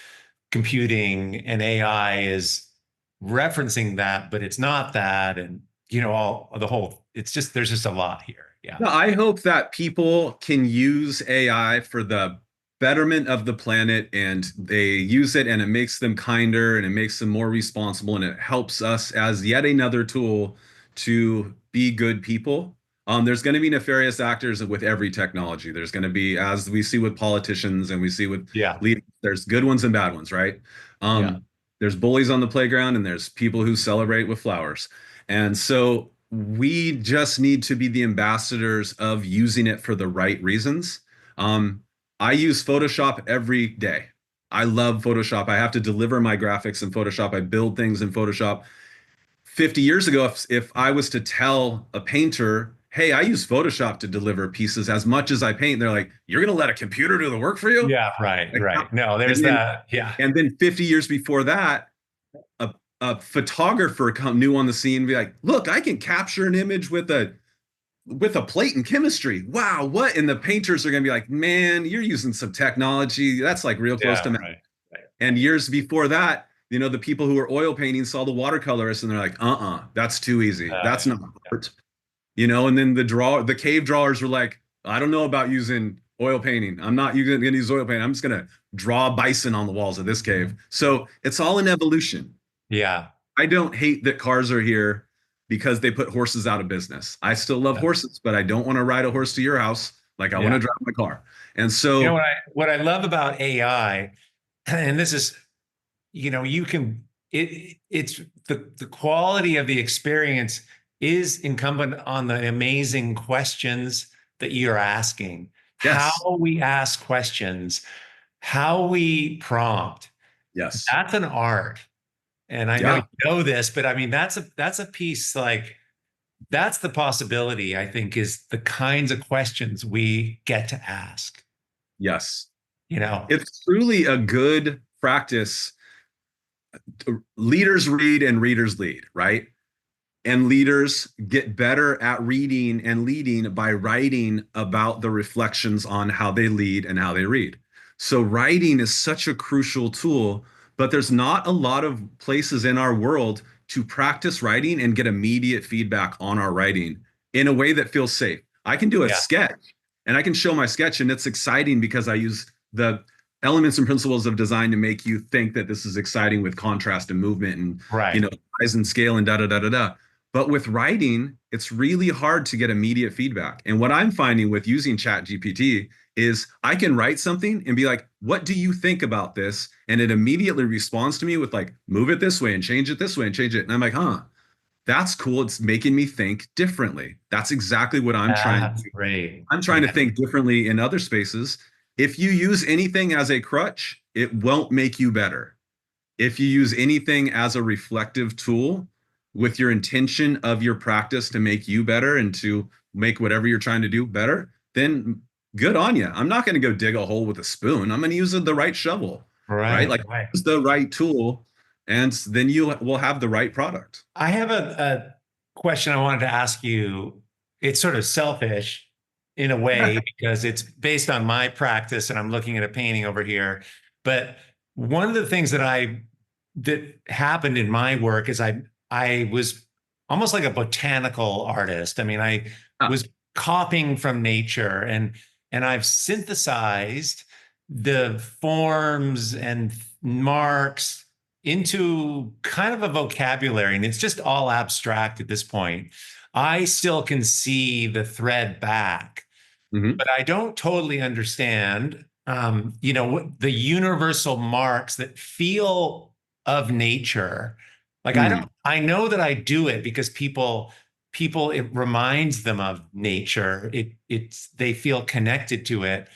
computing, and AI is referencing that, but it's not that. And all the whole, it's just there's just a lot here. Yeah. No, I hope that people can use AI for the betterment of the planet and they use it and it makes them kinder and it makes them more responsible and it helps us as yet another tool to be good people. There's going to be nefarious actors with every technology. There's going to be, as we see with politicians and we see with Yeah. leaders, there's good ones and bad ones, right? Yeah. There's bullies on the playground and there's people who celebrate with flowers. And so we just need to be the ambassadors of using it for the right reasons. Um, I use Photoshop every day. I love Photoshop. I have to deliver my graphics in Photoshop. I build things in Photoshop. 50 years ago, if I was to tell a painter, hey, I use Photoshop to deliver pieces as much as I paint, they're like, you're going to let a computer do the work for you? Yeah. Right. Like, Right. No, there's and then, that. Yeah. and then 50 years before that, a photographer come new on the scene and be like, look, I can capture an image with a plate in chemistry. Wow, what? And the painters are going to be like, man, you're using some technology. That's like real close to Yeah. magic. Right. Right. And years before that, the people who were oil painting saw the watercolorists and they're like, that's too easy. That's Yeah. not art. And then the cave drawers were like, I don't know about using oil painting. I'm not going to use oil painting. I'm just going to draw bison on the walls of this cave. So it's all an evolution. Yeah. I don't hate that cars are here because they put horses out of business. I still love Yeah. horses, but I don't want to ride a horse to your house like I want Yeah. to drive my car. And You know so, what I love about AI, and this is, you can it's the quality of the experience is incumbent on the amazing questions that you're asking, how yes, we ask questions, how we prompt. yes, That's an art. And I know yeah, you know this, but I mean that's a piece like that's the possibility, I think, is the kinds of questions we get to ask, yes. you know? It's truly a good practice. Leaders read and readers lead, right? And leaders get better at reading and leading by writing about the reflections on how they lead and how they read. So, writing is such a crucial tool, but there's not a lot of places in our world to practice writing and get immediate feedback on our writing in a way that feels safe. I can do a Yeah. sketch and I can show my sketch, and it's exciting because I use the elements and principles of design to make you think that this is exciting with contrast and movement and, Right. size and scale and da da da da da. But with writing, it's really hard to get immediate feedback. And what I'm finding with using Chat GPT is I can write something and be like, what do you think about this? And it immediately responds to me with like, move it this way and change it this way and change it. And I'm like, that's cool. It's making me think differently. That's exactly what I'm trying That's to. great. I'm trying to Yeah. think differently in other spaces. If you use anything as a crutch, it won't make you better. If you use anything as a reflective tool with your intention of your practice to make you better and to make whatever you're trying to do better, then good on you. I'm not going to go dig a hole with a spoon. I'm going to use the right shovel, right? Right. Like Right. use the right tool, and then you will have the right product. I have a question I wanted to ask you. It's sort of selfish in a way because it's based on my practice and I'm looking at a painting over here. But one of the things that happened in my work is I was almost like a botanical artist. I mean, I Ah, was copying from nature and I've synthesized the forms and marks into kind of a vocabulary, and it's just all abstract at this point. I still can see the thread back, mhm. but I don't totally understand, what the universal marks that feel of nature. Like Mm, I know that I do it because it reminds them of nature. They feel connected to it,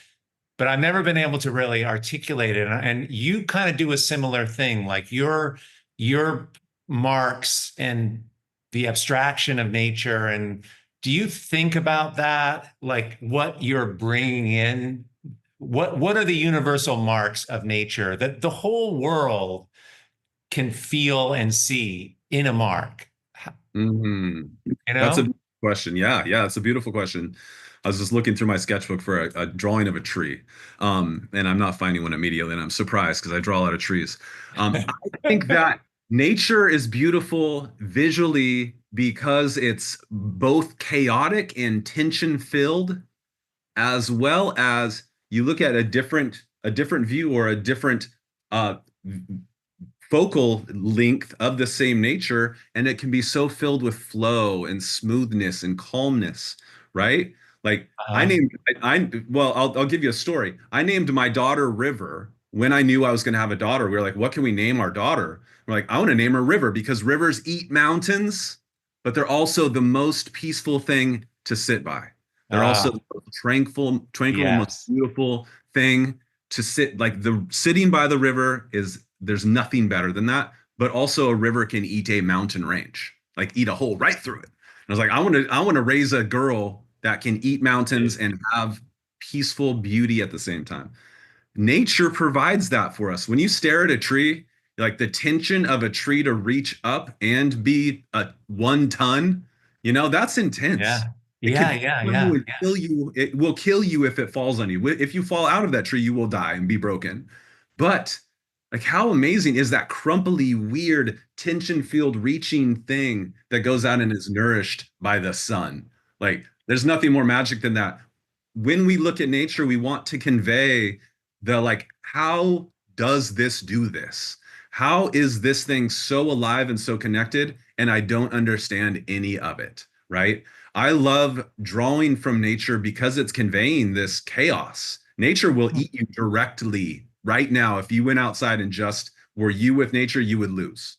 but I've never been able to really articulate it. And you kind of do a similar thing, like your marks and the abstraction of nature and do you think about that? Like what you're bringing in? What are the universal marks of nature that the whole world can feel and see in a mark? Hmm. You That's a know? good question. Yeah, yeah, it's a beautiful question. I was just looking through my sketchbook for a drawing of a tree, and I'm not finding one immediately, and I'm surprised because I draw a lot of trees. I think that nature is beautiful visually because it's both chaotic and tension filled, as well as you look at a different view or a different uh, focal length of the same nature, and it can be so filled with flow and smoothness and calmness, right? Like I Uh, named I well, I'll give you a story. I named my daughter River when I knew I was going to have a daughter. We were like, what can we name our daughter? We're like, I want to name her River because rivers eat mountains, but they're also the most peaceful thing to sit by. They're also uh, the most tranquil, most yes. beautiful thing to sit. Like the sitting by the river is, there's nothing better than that. But also a river can eat a mountain range, like eat a hole right through it. And I was like, I want to raise a girl that can eat mountains and have peaceful beauty at the same time. Nature provides that for us. When you stare at a tree, like the tension of a tree to reach up and be a 1 ton, that's intense. Yeah. It Yeah. could Yeah. harm you Yeah. and kill you. It will kill you if it falls on you. If you fall out of that tree, you will die and be broken. But like, how amazing is that crumply, weird, tension-filled, reaching thing that goes out and is nourished by the sun? Like, there's nothing more magic than that. When we look at nature, we want to convey the like, how does this do this? How is this thing so alive and so connected? And I don't understand any of it, right? I love drawing from nature because it's conveying this chaos. Nature will eat you directly right now. If you went outside and just were you with nature, you would lose.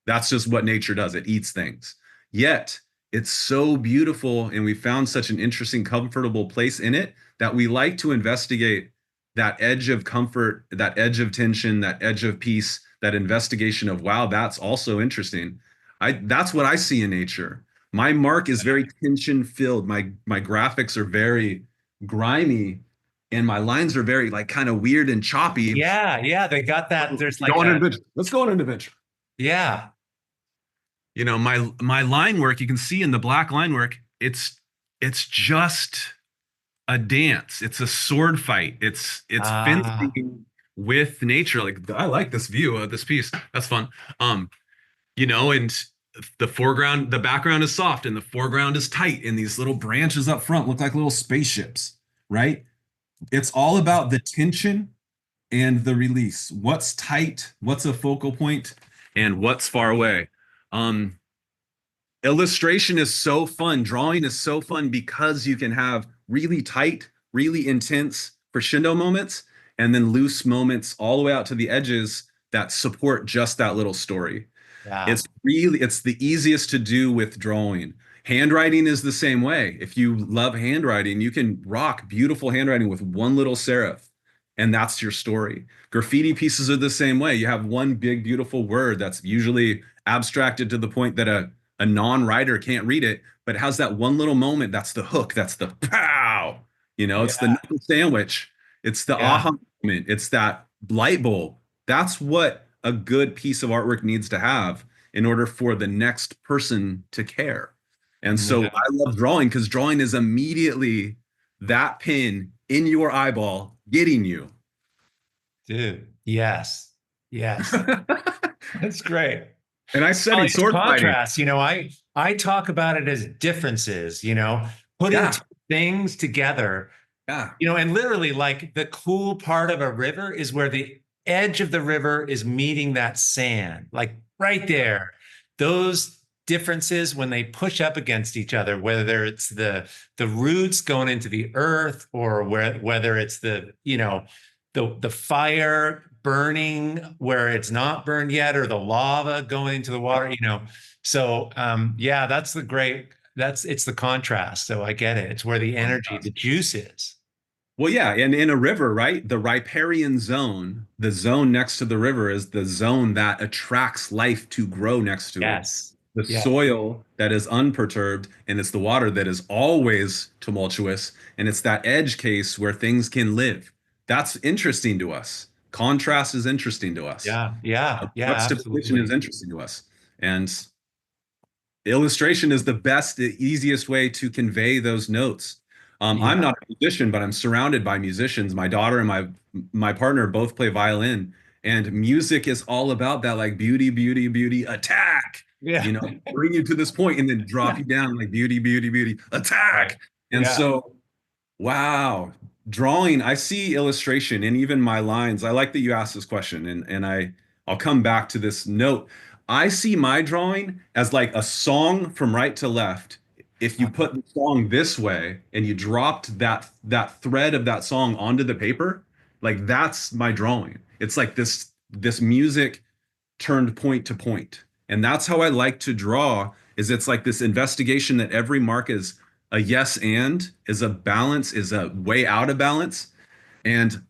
That's just what nature does. It eats things. Yet it's so beautiful, and we found such an interesting, comfortable place in it that we like to investigate that edge of comfort, that edge of tension, that edge of peace, that investigation of, wow, that's also interesting. That's what I see in nature. My mark is very tension filled. My graphics are very grimy, and my lines are very like kind of weird and choppy. Yeah. Yeah. They got that. There's Go like on an a, adventure. Let's go on an adventure. yeah. My line work, you can see in the black line work, it's just a dance. It's a sword fight. It's Ah, fencing with nature. Like, I like this view of this piece. That's fun. Um, and the background is soft and the foreground is tight, and these little branches up front look like little spaceships, right? It's all about the tension and the release. What's tight, what's a focal point, and what's far away. Um, Illustration is so fun. Drawing is so fun because you can have really tight, really intense crescendo moments and then loose moments all the way out to the edges that support just that little story. yeah. It's the easiest to do with drawing. Handwriting is the same way. If you love handwriting, you can rock beautiful handwriting with one little serif, and that's your story. Graffiti pieces are the same way. You have one big, beautiful word that's usually abstracted to the point that a non-writer can't read it, but it has that one little moment. That's the hook. That's the pow. It's the Yeah. knuckle sandwich. It's the Yeah. aha moment. It's that light bulb. That's what a good piece of artwork needs to have in order for the next person to care. And so Yeah. I love drawing because drawing is immediately that pin in your eyeball getting you. Dude. Yes. Yes. That's great. And I Well, studied it's sword fighting. contrast. I talk about it as differences, putting Yeah, two things together, yeah. and literally like the cool part of a river is where the edge of the river is meeting that sand, like right there. Those differences when they push up against each other, whether it's the roots going into the earth or whether it's the fire burning where it's not burned yet, or the lava going into the water, So yeah, it's the contrast. So I get it. It's where the energy, the juice is. Well, yeah, and in a river, right? The riparian zone, the zone next to the river is the zone that attracts life to grow next to it. Yes. the Yeah. soil that is unperturbed, and it's the water that is always tumultuous, and it's that edge case where things can live. That's interesting to us. Contrast is interesting to us. Yeah. Yeah. Yeah. Juxtaposition is Absolutely. interesting to us. And illustration is the best, the easiest way to convey those notes. I'm Yeah. not a musician, but I'm surrounded by musicians. My daughter and my partner both play violin, and music is all about that, like beauty, beauty, beauty, attack. Yeah. Bring you to this point and then drop you down like beauty, beauty, beauty, Right. attack. And Yeah. so, wow, drawing, I see illustration in even my lines. I like that you asked this question, and I'll come back to this note. I see my drawing as like a song from right to left. If you put the song this way and you dropped that thread of that song onto the paper, like that's my drawing. It's like this music turned point to point. And that's how I like to draw, is it's like this investigation that every mark is a yes and, is a balance, is a way out of balance. And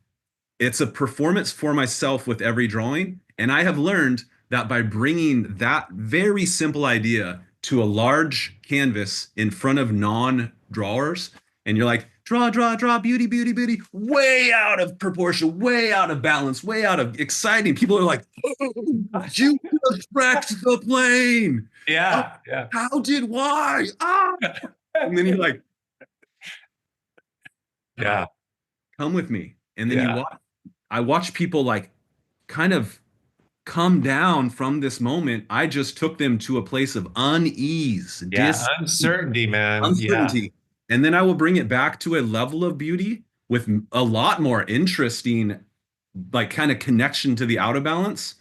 it's a performance for myself with every drawing. And I have learned that by bringing that very simple idea to a large canvas in front of non-drawers, and you're like, draw, draw, draw, beauty, beauty, beauty, way out of proportion, way out of balance, way out of exciting. People are like, oh, you just wrecked the plane. Oh, Yeah. Yeah. how did, why? Ah. And then you're like, Yeah. ah, come with me. And then you Yeah. watch, I watch people like kind of come down from this moment. I just took them to a place of unease, Yeah. Uncertainty, man. Yeah. uncertainty. And then I will bring it back to a level of beauty with a lot more interesting, like kind of connection to the out of balance,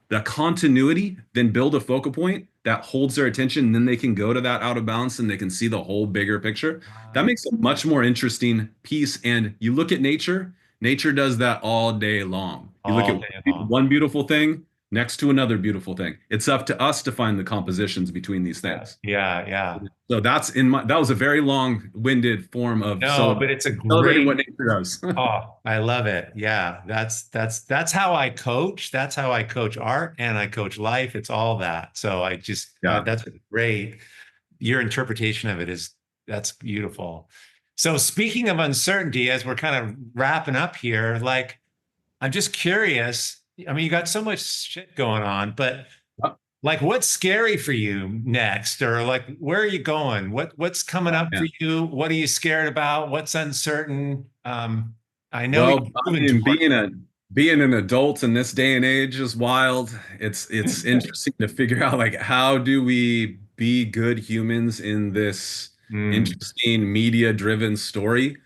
the continuity, then build a focal point that holds their attention. And then they can go to that out of balance and they can see the whole bigger picture. That makes a much more interesting piece. And you look at nature, nature does that all day long. You look All at day long. one beautiful thing next to another beautiful thing. It's up to us to find the compositions between these Yeah. things. Yeah. Yeah. So that was a very long-winded form of No, but it's a celebrating what great. nature does. Oh, I love it. Yeah, that's how I coach. That's how I coach art and I coach life. It's all that. So I just Yeah. that's great. Your interpretation of it is that's beautiful. So speaking of uncertainty, as we're kind of wrapping up here, like I'm just curious. I mean, you got so much shit going on, but like what's scary for you next? Or like where are you going? What's coming up Yeah. for you? What are you scared about? What's uncertain? I know you're Well, I moving mean, toward. being an adult in this day and age is wild. It's interesting to figure out like how do we be good humans in this Mm. interesting media-driven story.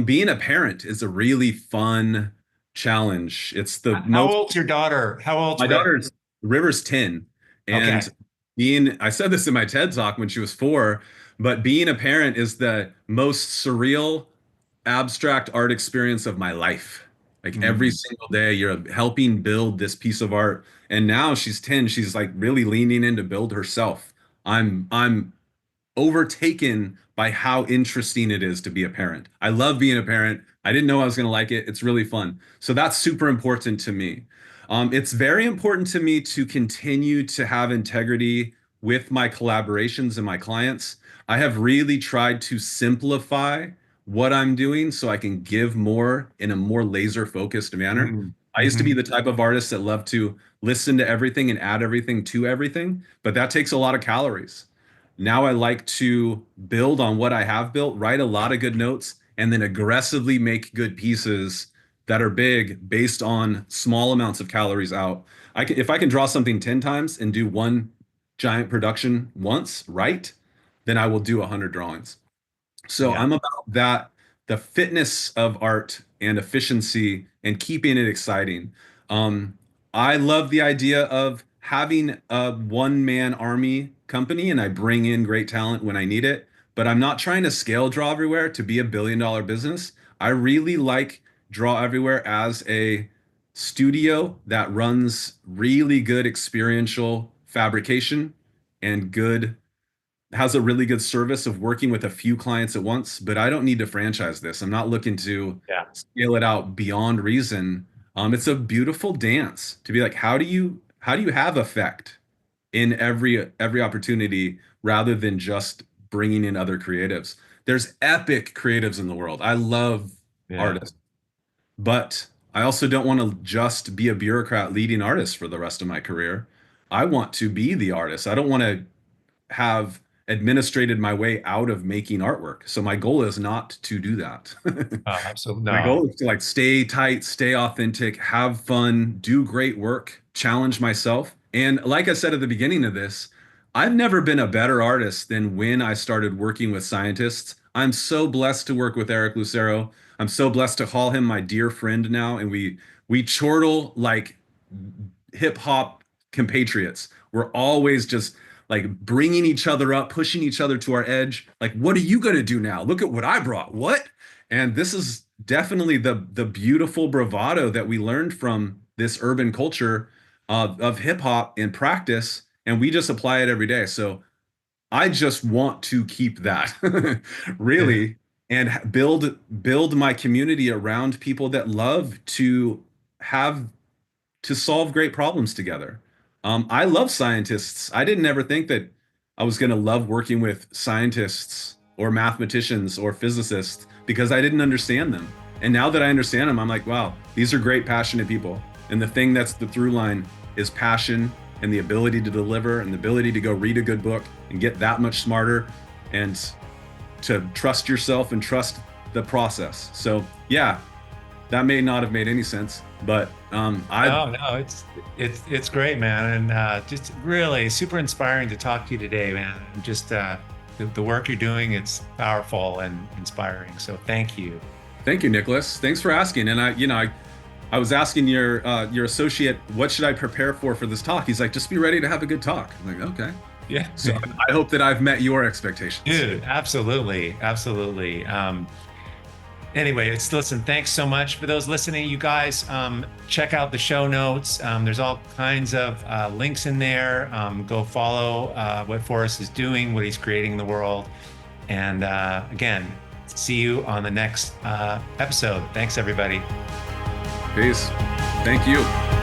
Being a parent is a really fun challenge. It's the How most old's your daughter? How old's My River? daughter's River's 10, Okay. and I said this in my TED talk when she was 4, but being a parent is the most surreal, abstract art experience of my life. Like every Mm. single day, you're helping build this piece of art. And now she's 10, she's like really leaning in to build herself. I'm overtaken by how interesting it is to be a parent. I love being a parent. I didn't know I was going to like it. It's really fun. So that's super important to me. It's very important to me to continue to have integrity with my collaborations and my clients. I have really tried to simplify what I'm doing so I can give more in a more laser focused manner. Mm. I used to be Mhm. the type of artist that loved to listen to everything and add everything to everything, but that takes a lot of calories. Now I like to build on what I have built, write a lot of good notes, and then aggressively make good pieces that are big based on small amounts of calories out. If I can draw something 10 times and do one giant production once, right, then I will do 100 drawings. So Yeah. I'm about that, the fitness of art and efficiency and keeping it exciting. Um, I love the idea of having a one-man army company and I bring in great talent when I need it, but I'm not trying to scale Draw Everywhere to be a billion-dollar business. I really like Draw Everywhere as a studio that runs really good experiential fabrication and good has a really good service of working with a few clients at once, but I don't need to franchise this. I'm not looking to Yeah. scale it out beyond reason. It's a beautiful dance to be like, how do you have effect in every opportunity rather than just bringing in other creatives. There's epic creatives in the world. I love Yeah. artists, but I also don't want to just be a bureaucrat leading artists for the rest of my career. I want to be the artist. I don't want to have administrated my way out of making artwork. So my goal is not to do that. Absolutely. My No. goal is to like stay tight, stay authentic, have fun, do great work, challenge myself. And like I said at the beginning of this, I've never been a better artist than when I started working with scientists. I'm so blessed to work with Eric Lucero. I'm so blessed to call him my dear friend now, and we chortle like hip hop compatriots. We're always just like bringing each other up, pushing each other to our edge. Like, what are you going to do now? Look at what I brought. What? And this is definitely the beautiful bravado that we learned from this urban culture of hip hop in practice, and we just apply it every day. So I just want to keep that Yeah. really, and build my community around people that love to have to solve great problems together. I love scientists. I didn't ever think that I was going to love working with scientists or mathematicians or physicists because I didn't understand them. And now that I understand them, I'm like, wow, these are great, passionate people. And the thing that's the through line is passion and the ability to deliver and the ability to go read a good book and get that much smarter and to trust yourself and trust the process. So, yeah, that may not have made any sense, but No, it's great, man, and just really super inspiring to talk to you today, man. And just the work you're doing, it's powerful and inspiring. So thank you. thank you, Nicholas. Thanks for asking. And I was asking your associate, what should I prepare for this talk? He's like, just be ready to have a good talk. I'm like, okay. Yeah, So I hope that I've met your expectations. dude, absolutely, absolutely. Anyway, listen, thanks so much for those listening. You guys, check out the show notes. There's all kinds of links in there. Go follow what Forrest is doing, what he's creating in the world. And again, see you on the next episode. Thanks, everybody. Peace. Thank you.